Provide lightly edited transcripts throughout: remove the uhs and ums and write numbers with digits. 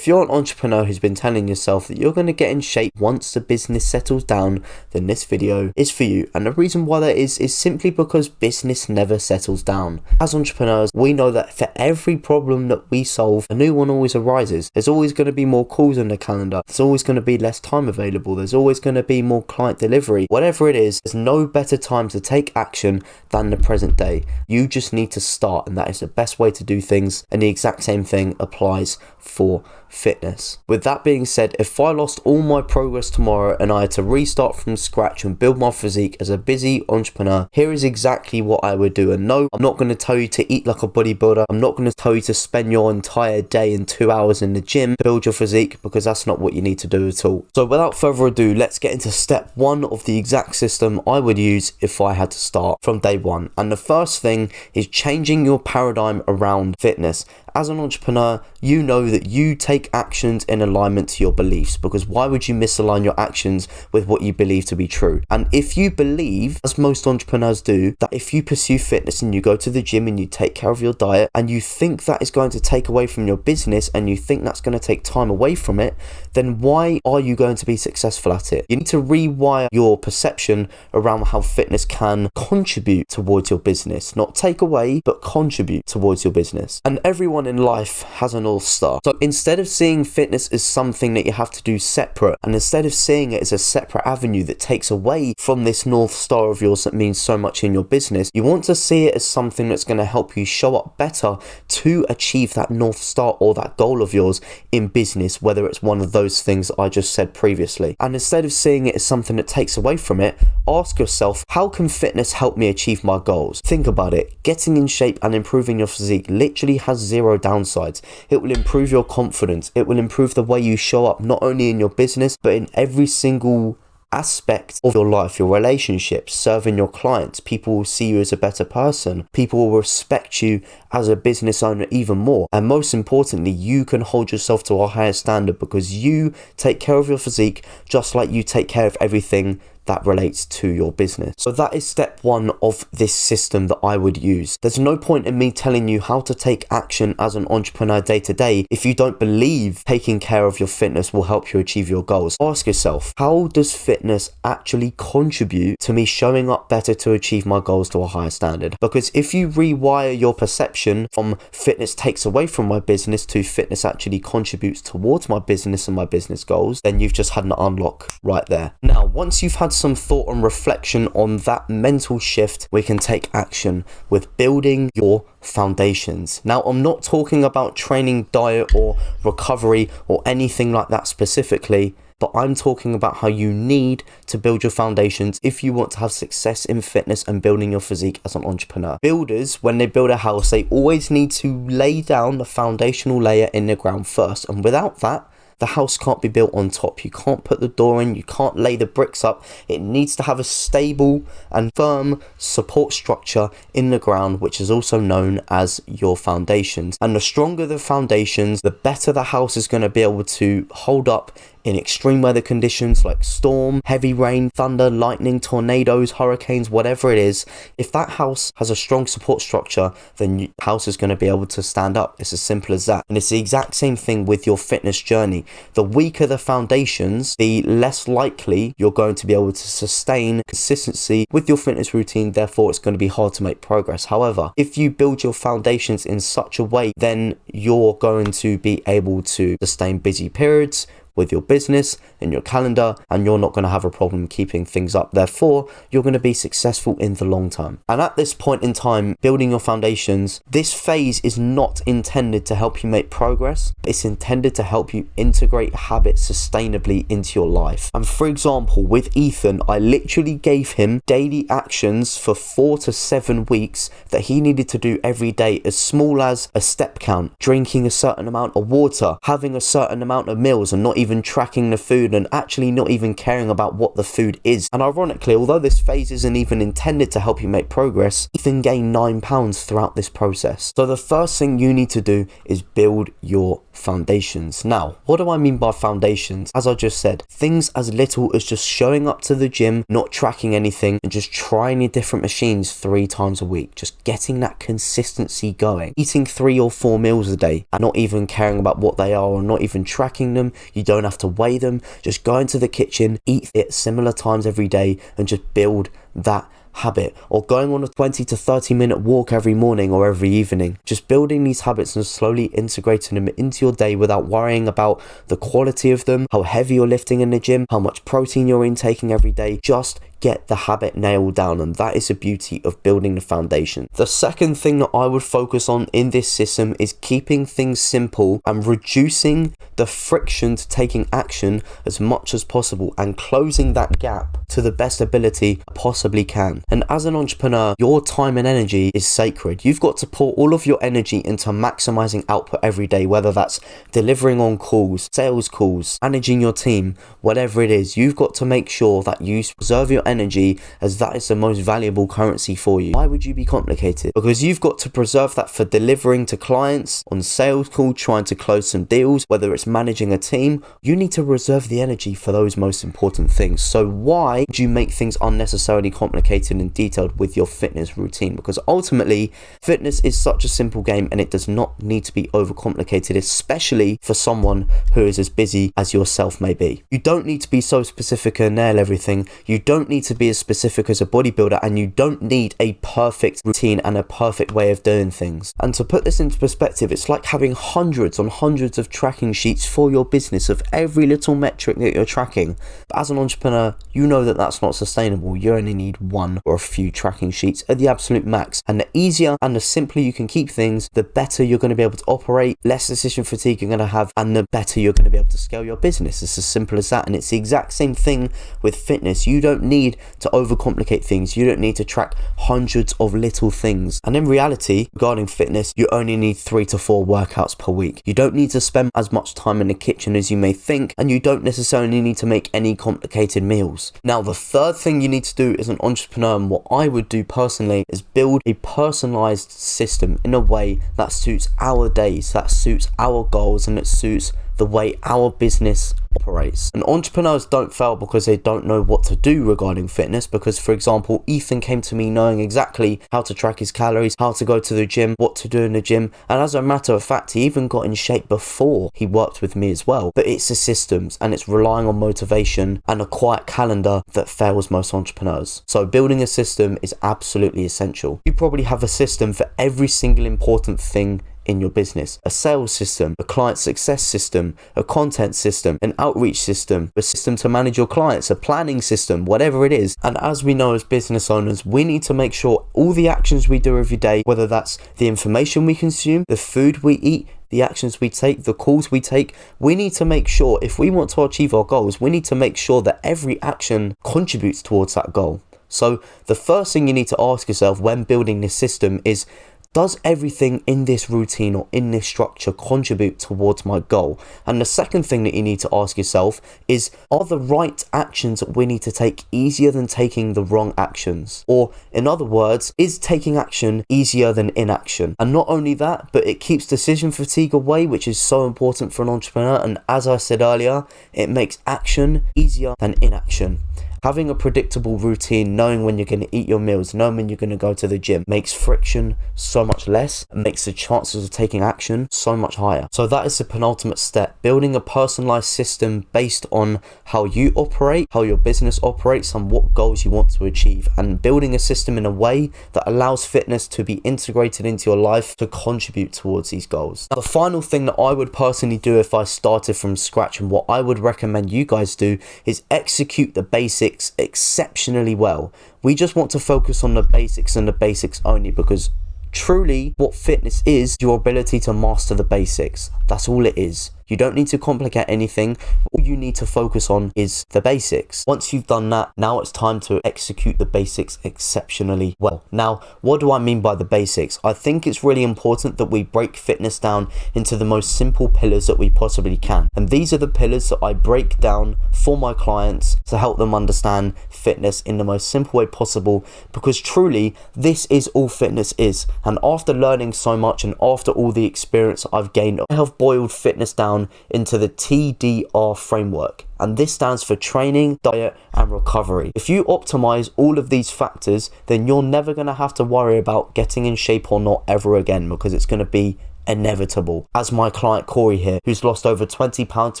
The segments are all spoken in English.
If you're an entrepreneur who's been telling yourself that you're going to get in shape once the business settles down, then this video is for you. And the reason why that is simply because business never settles down. As entrepreneurs, we know that for every problem that we solve, a new one always arises. There's always going to be more calls on the calendar. There's always going to be less time available. There's always going to be more client delivery. Whatever it is, there's no better time to take action than the present day. You just need to start, and that is the best way to do things. And the exact same thing applies for fitness. With that being said, if I lost all my progress tomorrow and I had to restart from scratch and build my physique as a busy entrepreneur, here is exactly what I would do. And no, I'm not going to tell you to eat like a bodybuilder. I'm not going to tell you to spend your entire day and 2 hours in the gym to build your physique, because that's not what you need to do at all. So without further ado, let's get into step one of the exact system I would use if I had to start from day one. And the first thing is changing your paradigm around fitness. As an entrepreneur, you know that you take actions in alignment to your beliefs, because why would you misalign your actions with what you believe to be true? And if you believe, as most entrepreneurs do, that if you pursue fitness and you go to the gym and you take care of your diet and you think that is going to take away from your business and you think that's going to take time away from it, then why are you going to be successful at it? You need to rewire your perception around how fitness can contribute towards your business, not take away, but contribute towards your business. And everyone in life has a North Star. So instead of seeing fitness as something that you have to do separate, and instead of seeing it as a separate avenue that takes away from this North Star of yours that means so much in your business, you want to see it as something that's going to help you show up better to achieve that North Star or that goal of yours in business, whether it's one of those things I just said previously. And instead of seeing it as something that takes away from it, ask yourself, how can fitness help me achieve my goals? Think about it. Getting in shape and improving your physique literally has zero downsides. It will improve your confidence. It will improve the way you show up, not only in your business, but in every single aspect of your life, your relationships, serving your clients. People will see you as a better person. People will respect you as a business owner even more. And most importantly, you can hold yourself to a higher standard because you take care of your physique just like you take care of everything that relates to your business. So that is step one of this system that I would use. There's no point in me telling you how to take action as an entrepreneur day to day if you don't believe taking care of your fitness will help you achieve your goals. Ask yourself, how does fitness actually contribute to me showing up better to achieve my goals to a higher standard? Because if you rewire your perception from fitness takes away from my business to fitness actually contributes towards my business and my business goals, then you've just had an unlock right there. Now, once you've had some thought and reflection on that mental shift, we can take action with building your foundations. Now, I'm not talking about training, diet, or recovery or anything like that specifically, but I'm talking about how you need to build your foundations if you want to have success in fitness and building your physique as an entrepreneur. Builders, when they build a house, they always need to lay down the foundational layer in the ground first, and without that, the house can't be built on top. You can't put the door in, you can't lay the bricks up. It needs to have a stable and firm support structure in the ground, which is also known as your foundations. And the stronger the foundations, the better the house is going to be able to hold up in extreme weather conditions like storm, heavy rain, thunder, lightning, tornadoes, hurricanes, whatever it is. If that house has a strong support structure, then the house is going to be able to stand up. It's as simple as that. And it's the exact same thing with your fitness journey. The weaker the foundations, the less likely you're going to be able to sustain consistency with your fitness routine. Therefore, it's going to be hard to make progress. However, if you build your foundations in such a way, then you're going to be able to sustain busy periods with your business and your calendar, and you're not going to have a problem keeping things up. Therefore, you're going to be successful in the long term. And at this point in time, building your foundations, this phase is not intended to help you make progress. It's intended to help you integrate habits sustainably into your life. And for example, with Ethan, I literally gave him daily actions for 4 to 7 weeks that he needed to do every day, as small as a step count, drinking a certain amount of water, having a certain amount of meals and not even even tracking the food and actually not even caring about what the food is. And ironically, although this phase isn't even intended to help you make progress, Ethan gained 9 pounds throughout this process. So the first thing you need to do is build your foundations. Now, what do I mean by foundations? As I just said, things as little as just showing up to the gym, not tracking anything, and just trying your different machines 3 times a week. Just getting that consistency going. Eating 3 or 4 meals a day and not even caring about what they are or not even tracking them. You don't have to weigh them. Just go into the kitchen, eat it similar times every day, and just build that habit. Or going on a 20 to 30 minute walk every morning or every evening. Just building these habits and slowly integrating them into your day without worrying about the quality of them, how heavy you're lifting in the gym, how much protein you're intaking every day. Just get the habit nailed down, and that is the beauty of building the foundation. The second thing that I would focus on in this system is keeping things simple and reducing the friction to taking action as much as possible and closing that gap to the best ability I possibly can. And as an entrepreneur, your time and energy is sacred. You've got to pour all of your energy into maximizing output every day, whether that's delivering on calls, sales calls, managing your team, whatever it is. You've got to make sure that you preserve your energy, as that is the most valuable currency for you. Why would you be complicated? Because you've got to preserve that for delivering to clients, on sales call, trying to close some deals, whether it's managing a team. You need to reserve the energy for those most important things. So why do you make things unnecessarily complicated and detailed with your fitness routine? Because ultimately, fitness is such a simple game and it does not need to be overcomplicated, especially for someone who is as busy as yourself may be. You don't need to be so specific and nail everything. You don't need to be as specific as a bodybuilder, and you don't need a perfect routine and a perfect way of doing things. And to put this into perspective, it's like having hundreds on hundreds of tracking sheets for your business of every little metric that you're tracking. But as an entrepreneur, you know that that's not sustainable. You only need one or a few tracking sheets at the absolute max. And the easier and the simpler you can keep things, the better you're going to be able to operate, less decision fatigue you're going to have, and the better you're going to be able to scale your business. It's as simple as that. And it's the exact same thing with fitness. You don't need to overcomplicate things. You don't need to track hundreds of little things. And in reality, regarding fitness, you only need 3 to 4 workouts per week. You don't need to spend as much time in the kitchen as you may think, and you don't necessarily need to make any complicated meals. Now, the third thing you need to do as an entrepreneur, and what I would do personally, is build a personalized system in a way that suits our days, that suits our goals, and it suits the way our business operates. And entrepreneurs don't fail because they don't know what to do regarding fitness. Because, for example, Ethan came to me knowing exactly how to track his calories, how to go to the gym, what to do in the gym, and as a matter of fact, he even got in shape before he worked with me as well. But it's the systems, and it's relying on motivation and a quiet calendar that fails most entrepreneurs. So building a system is absolutely essential. You probably have a system for every single important thing in your business: a sales system, a client success system, a content system, an outreach system, a system to manage your clients, a planning system, whatever it is. And as we know as business owners, we need to make sure all the actions we do every day, whether that's the information we consume, the food we eat, the actions we take, the calls we take, we need to make sure, if we want to achieve our goals, we need to make sure that every action contributes towards that goal. So the first thing you need to ask yourself when building this system is, does everything in this routine or in this structure contribute towards my goal? And the second thing that you need to ask yourself is, are the right actions that we need to take easier than taking the wrong actions? Or in other words, is taking action easier than inaction? And not only that, but it keeps decision fatigue away, which is so important for an entrepreneur. And as I said earlier, it makes action easier than inaction. Having a predictable routine, knowing when you're going to eat your meals, knowing when you're going to go to the gym, makes friction so much less and makes the chances of taking action so much higher. So that is the penultimate step: building a personalized system based on how you operate, how your business operates, and what goals you want to achieve, and building a system in a way that allows fitness to be integrated into your life to contribute towards these goals. Now, the final thing that I would personally do if I started from scratch, and what I would recommend you guys do, is execute the basics exceptionally well. We just want to focus on the basics and the basics only, because truly what fitness is your ability to master the basics. That's all it is. You don't need to complicate anything. All you need to focus on is the basics. Once you've done that, now it's time to execute the basics exceptionally well. Now, what do I mean by the basics? I think it's really important that we break fitness down into the most simple pillars that we possibly can. And these are the pillars that I break down for my clients to help them understand fitness in the most simple way possible, because truly this is all fitness is. And after learning so much and after all the experience I've gained, I have boiled fitness down into the TDR framework. And this stands for training, diet, and recovery. If you optimize all of these factors, then you're never going to have to worry about getting in shape or not ever again, because it's going to be inevitable. As my client Corey here, who's lost over 20 pounds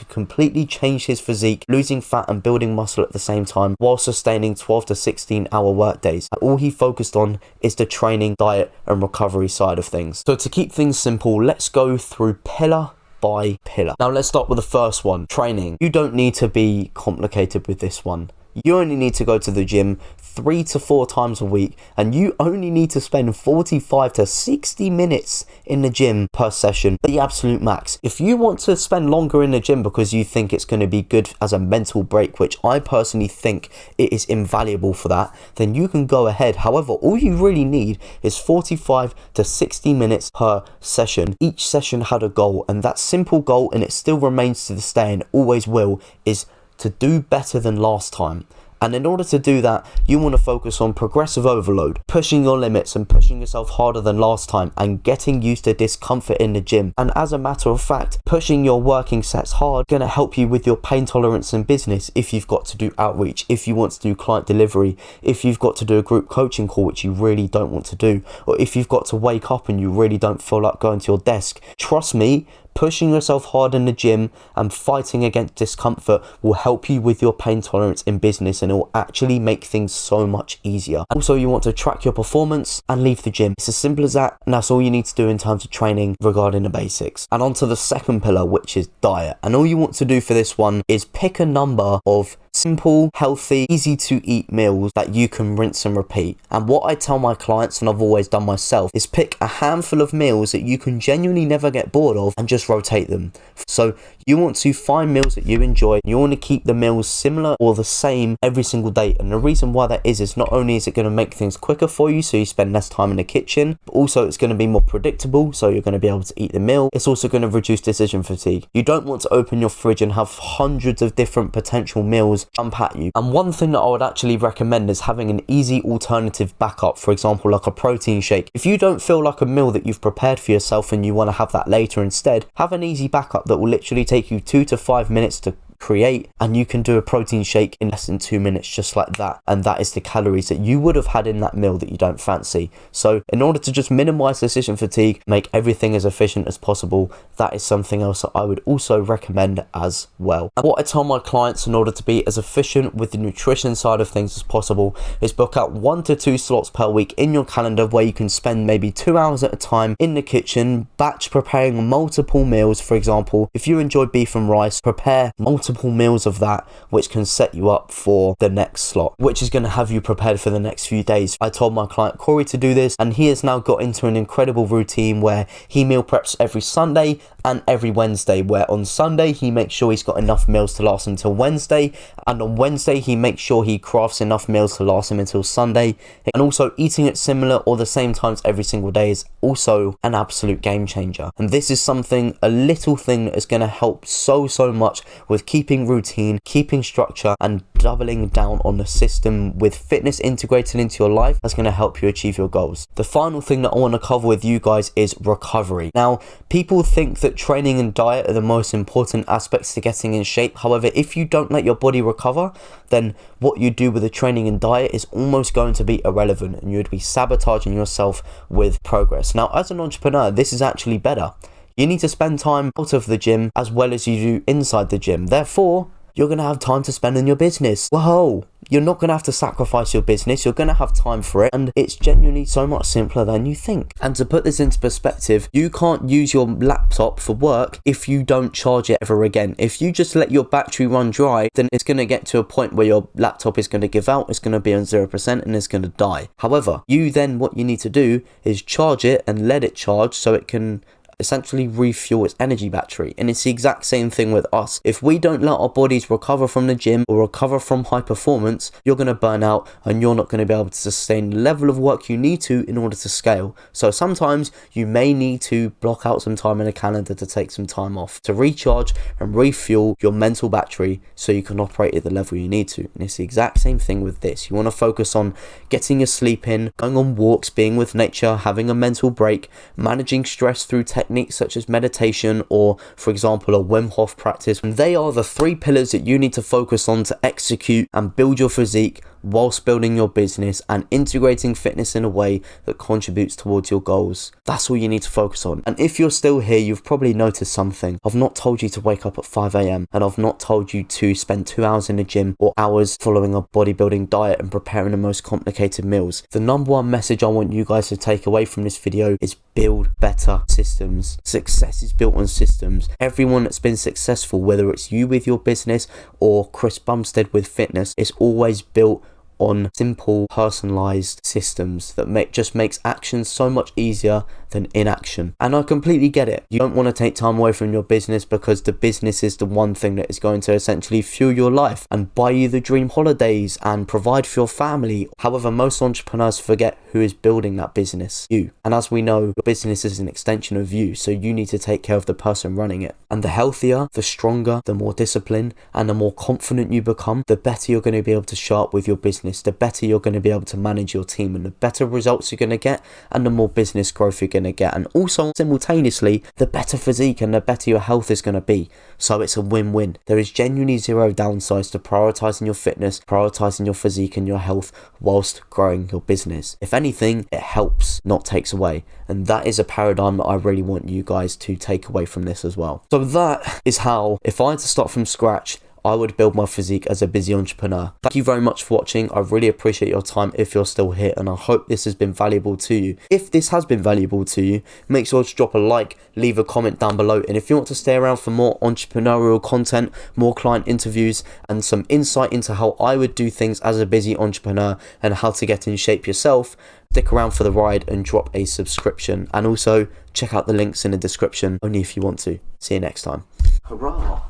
to completely change his physique, losing fat and building muscle at the same time, while sustaining 12 to 16 hour work days. All he focused on is the training, diet, and recovery side of things. So to keep things simple, let's go through pillar by pillar. Now let's start with the first one, training. You don't need to be complicated with this one. You only need to go to the gym 3 to 4 times a week, and you only need to spend 45 to 60 minutes in the gym per session, the absolute max. If you want to spend longer in the gym because you think it's going to be good as a mental break, which I personally think it is invaluable for that, then you can go ahead. However, all you really need is 45 to 60 minutes per session. Each session had a goal, and that simple goal, and it still remains to this day and always will, is to do better than last time. And in order to do that, you want to focus on progressive overload, pushing your limits and pushing yourself harder than last time, and getting used to discomfort in the gym. And as a matter of fact, pushing your working sets hard going to help you with your pain tolerance in business. If you've got to do outreach, if you want to do client delivery, if you've got to do a group coaching call which you really don't want to do, or if you've got to wake up and you really don't feel like going to your desk, trust me, pushing yourself hard in the gym and fighting against discomfort will help you with your pain tolerance in business, and it will actually make things so much easier. Also, you want to track your performance and leave the gym. It's as simple as that, and that's all you need to do in terms of training regarding the basics. And on to the second pillar, which is diet. And all you want to do for this one is pick a number of simple, healthy, easy to eat meals that you can rinse and repeat. And what I tell my clients, and I've always done myself, is pick a handful of meals that you can genuinely never get bored of and just rotate them. So you want to find meals that you enjoy. You want to keep the meals similar or the same every single day. And the reason why that is not only is it going to make things quicker for you, so you spend less time in the kitchen, but also it's going to be more predictable, so you're going to be able to eat the meal. It's also going to reduce decision fatigue. You don't want to open your fridge and have hundreds of different potential meals jump at you. And one thing that I would actually recommend is having an easy alternative backup, for example like a protein shake. If you don't feel like a meal that you've prepared for yourself and you want to have that later instead, have an easy backup that will literally take you 2 to 5 minutes to create, and you can do a protein shake in less than 2 minutes just like that, and that is the calories that you would have had in that meal that you don't fancy. So in order to just minimize decision fatigue, make everything as efficient as possible, that is something else that I would also recommend as well. And what I tell my clients in order to be as efficient with the nutrition side of things as possible is book out 1 to 2 slots per week in your calendar where you can spend maybe 2 hours at a time in the kitchen, batch preparing multiple meals. For example, if you enjoy beef and rice, prepare multiple meals of that, which can set you up for the next slot, which is going to have you prepared for the next few days. I told my client Corey to do this, and he has now got into an incredible routine where he meal preps every Sunday and every Wednesday, where on Sunday he makes sure he's got enough meals to last until Wednesday, and on Wednesday he makes sure he crafts enough meals to last him until Sunday. And also eating at similar or the same times every single day is also an absolute game changer. And this is something, a little thing that is going to help so much with keeping routine, keeping structure, and doubling down on the system with fitness integrated into your life. That's going to help you achieve your goals. The final thing that I want to cover with you guys is recovery. Now, people think that training and diet are the most important aspects to getting in shape. However, if you don't let your body recover, then what you do with the training and diet is almost going to be irrelevant, and you would be sabotaging yourself with progress. Now, as an entrepreneur, this is actually better. You need to spend time out of the gym as well as you do inside the gym. Therefore, you're going to have time to spend in your business. Whoa! You're not going to have to sacrifice your business. You're going to have time for it, and it's genuinely so much simpler than you think. And to put this into perspective, you can't use your laptop for work if you don't charge it ever again. If you just let your battery run dry, then it's going to get to a point where your laptop is going to give out, it's going to be on 0%, and it's going to die. However, what you need to do is charge it and let it charge so it can essentially refuel its energy battery. And it's the exact same thing with us. If we don't let our bodies recover from the gym or recover from high performance, you're going to burn out and you're not going to be able to sustain the level of work you need to in order to scale. So sometimes you may need to block out some time in a calendar to take some time off, to recharge and refuel your mental battery so you can operate at the level you need to. And it's the exact same thing with this. You want to focus on getting your sleep in, going on walks, being with nature, having a mental break, managing stress through techniques such as meditation or, for example, a Wim Hof practice. And they are the 3 pillars that you need to focus on to execute and build your physique whilst building your business and integrating fitness in a way that contributes towards your goals. That's all you need to focus on. And if you're still here, you've probably noticed something. I've not told you to wake up at 5 a.m. and I've not told you to spend 2 hours in the gym or hours following a bodybuilding diet and preparing the most complicated meals. The number one message I want you guys to take away from this video is build better systems. Success is built on systems. Everyone that's been successful, whether it's you with your business or Chris Bumstead with fitness, it's always built on simple, personalized systems that just makes action so much easier than inaction. And I completely get it. You don't want to take time away from your business because the business is the one thing that is going to essentially fuel your life and buy you the dream holidays and provide for your family. However, most entrepreneurs forget who is building that business, you. And as we know, your business is an extension of you, so you need to take care of the person running it. And the healthier, the stronger, the more disciplined, and the more confident you become, the better you're going to be able to show up with your business, the better you're going to be able to manage your team, and the better results you're going to get, and the more business growth you're going to get. And also, simultaneously, the better physique and the better your health is going to be. So it's a win-win. There is genuinely zero downsides to prioritizing your fitness, prioritizing your physique and your health whilst growing your business. If anything, it helps, not takes away. And that is a paradigm that I really want you guys to take away from this as well. So that is how, if I had to start from scratch, I would build my physique as a busy entrepreneur. Thank you very much for watching. I really appreciate your time if you're still here, and I hope this has been valuable to you. If this has been valuable to you, make sure to drop a like, leave a comment down below, and if you want to stay around for more entrepreneurial content, more client interviews, and some insight into how I would do things as a busy entrepreneur and how to get in shape yourself, stick around for the ride and drop a subscription. And also check out the links in the description only if you want to. See you next time. Hurrah!